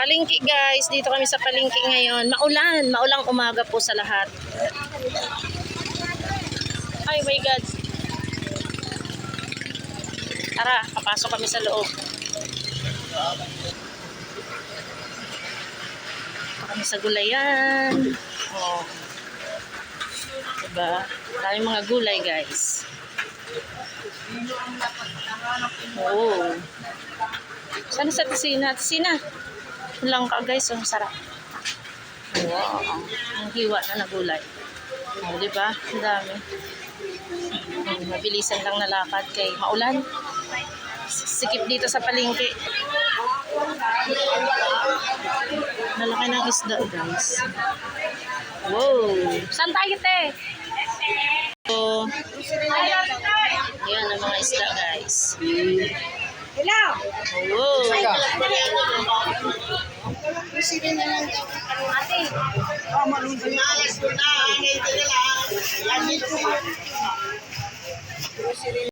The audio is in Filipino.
Palengke guys, dito kami sa palengke ngayon. Maulang umaga po sa lahat. Ay my God. Tara, papasok kami sa loob. Kami sa gulayan. Oh. Diba? Maraming mga gulay guys. Oh. Sana sa tisina? Tisina. Lang ka guys, ang sarap. Wow. Ang hiwa na gulay. Oh, diba? Ang dami. Mabilisan lang nalakad kay maulan. Sikip dito sa palengke. Nalaki ng isda guys. Wow. Saan tayo te? So, yan ang mga isda guys. Hello. Wow. Ate. Oh, marunong na.